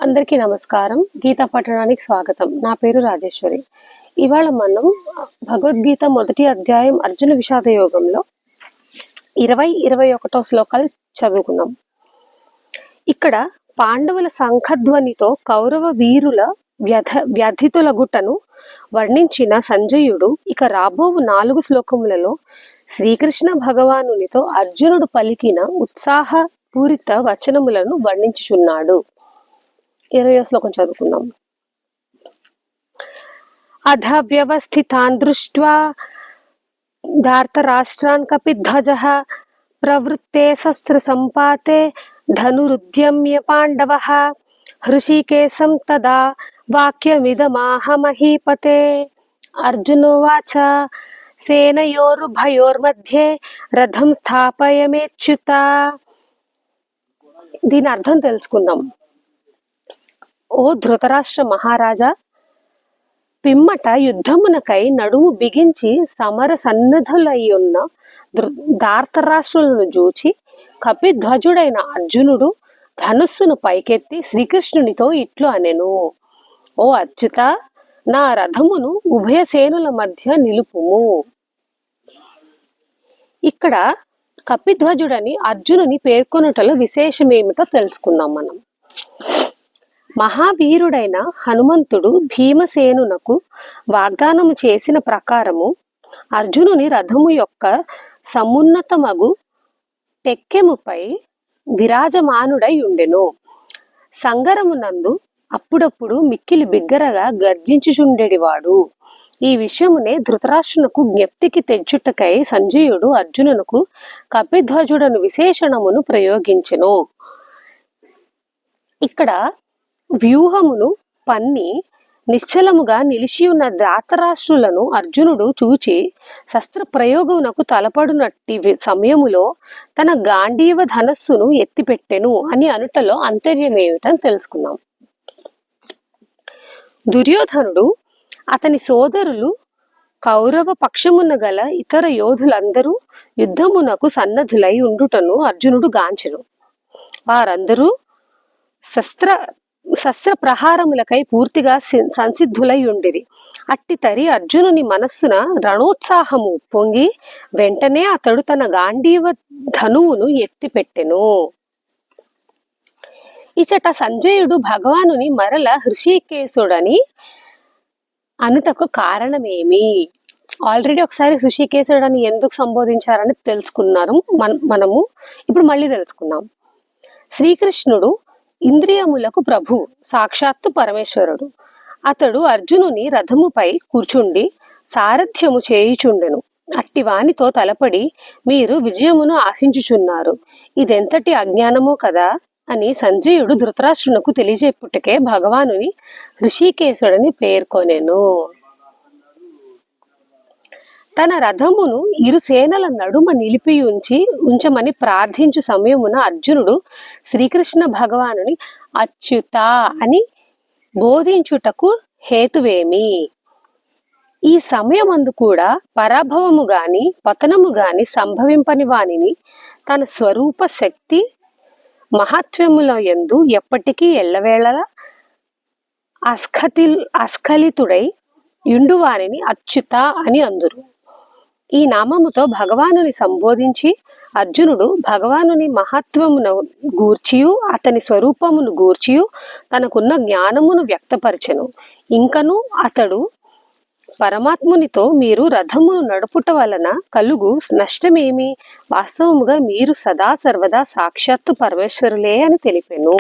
అందరికీ నమస్కారం. గీతా పఠనానికి స్వాగతం. నా పేరు రాజేశ్వరి. ఇవాళ మనం భగవద్గీత మొదటి అధ్యాయం అర్జున విషాద యోగంలో 20-21 శ్లోకాలు చదువుకుందాం. ఇక్కడ పాండవుల శంఖధ్వనితో కౌరవ వీరుల వ్యధితుల గుట్టను వర్ణించిన సంజయుడు ఇక రాబో 4 శ్లోకములలో శ్రీకృష్ణ భగవానునితో అర్జునుడు పలికిన ఉత్సాహపూరిత వచనములను వర్ణించుచున్నాడు. 20వ శ్లోకం చదువుకుందాం. అధ వ్యవస్థితాన్ దృష్ట్వా ధార్తరాష్ట్రాన్ కపిధ్వజః ప్రవృత్తే శస్త్ర సంపాతే ధనురుద్యమ్య పాండవః హృషీకేశం తదా వాక్యమిదమాహ మహీపతే. అర్జునోవాచ సేనయోరుభయోర్మధ్యే రథం స్థాపయమేచ్యుత. దీని అర్థం తెలుసుకుందాం. ఓ ధృతరాష్ట్ర మహారాజా, పిమ్మట యుద్ధమునకై నడుము బిగించి సమర సన్నద్ధులయ్యున్న ధార్తరాష్ట్రులను జూచి కపిధ్వజుడైన అర్జునుడు ధనుస్సును పైకెత్తి శ్రీకృష్ణునితో ఇట్లు అనెను: ఓ అచ్యుత, నా రథమును ఉభయ సేనుల మధ్య నిలుపుము. ఇక్కడ కపిధ్వజుడని అర్జునుని పేర్కొనుటలో విశేషమేమిటో తెలుసుకుందాం మనం. మహావీరుడైన హనుమంతుడు భీమసేనునకు వాగ్దానము చేసిన ప్రకారము అర్జునుని రథము యొక్క సమున్నతమగు టెక్కెముపై విరాజమానుడై ఉండెను. సంగరమునందు అప్పుడప్పుడు మిక్కిలి బిగ్గరగా గర్జించుచుండెడివాడు. ఈ విషయమునే ధృతరాష్ట్రునకు జ్ఞప్తికి తెచ్చుటకై సంజయుడు అర్జునునకు కపిధ్వజుడను విశేషణమును ప్రయోగించెను. ఇక్కడ వ్యూహమును పన్ని నిశ్చలముగా నిలిచియున్న ధార్తరాష్ట్రులను అర్జునుడు చూచి శస్త్ర ప్రయోగమునకు తలపడునట్టి సమయములో తన గాంధీవ ధనస్సును ఎత్తిపెట్టెను అని అనుటలో అంతర్యమేమిటని తెలుసుకుందాం. దుర్యోధనుడు అతని సోదరులు కౌరవ పక్షమున గల ఇతర యోధులందరూ యుద్ధమునకు సన్నద్ధులై ఉండుటను అర్జునుడు గాంచెను. వారందరూ శస్త్ర ప్రహారములకై పూర్తిగా సంసిద్ధులై ఉండిరి. అట్టి తరి అర్జునుని మనస్సున రణోత్సాహము పొంగి వెంటనే అతడు తన గాంధీవ ధనువును ఎత్తిపెట్టెను. ఇచట సంజయుడు భగవానుని మరల హృషీకేశుడని అనుటకు కారణమేమి? ఆల్రెడీ ఒకసారి హృషీకేశుడని ఎందుకు సంబోధించారని తెలుసుకున్నారు మనము. ఇప్పుడు మళ్ళీ తెలుసుకుందాం. శ్రీకృష్ణుడు ఇంద్రియములకు ప్రభు, సాక్షాత్తు పరమేశ్వరుడు. అతడు అర్జునుని రథముపై కూర్చుండి సారథ్యము చేయుచుండెను. అట్టి వానితో తలపడి మీరు విజయమును ఆశించుచున్నారు. ఇదెంతటి అజ్ఞానమో కదా అని సంజయుడు ధృతరాష్ట్రునకు తెలియజెప్పుటకే భగవానుని హృషీకేశుడని పేర్కొనెను. తన రథమును ఇరు సేనల నడుమ నిలిపి ఉంచమని ప్రార్థించు సమయమున అర్జునుడు శ్రీకృష్ణ భగవానుని అచ్యుత అని బోధించుటకు హేతువేమి? ఈ సమయమందు కూడా పరాభవము గాని పతనము గాని సంభవింపని వానిని తన స్వరూప శక్తి మహత్వముల యందు ఎప్పటికీ ఎల్లవేళలా అస్ఖలితుడై యుండువానిని అచ్యుత అని అందురు. ఈ నామముతో భగవానుని సంబోధించి అర్జునుడు భగవానుని మహత్వమును గూర్చియు అతని స్వరూపమును గూర్చియు తనకున్న జ్ఞానమును వ్యక్తపరచెను. ఇంకను అతడు పరమాత్మునితో మీరు రథమును నడుపుట వలన కలుగు నష్టమేమి? వాస్తవముగా మీరు సదా సర్వదా సాక్షాత్తు పరమేశ్వరులే అని తెలిపెను.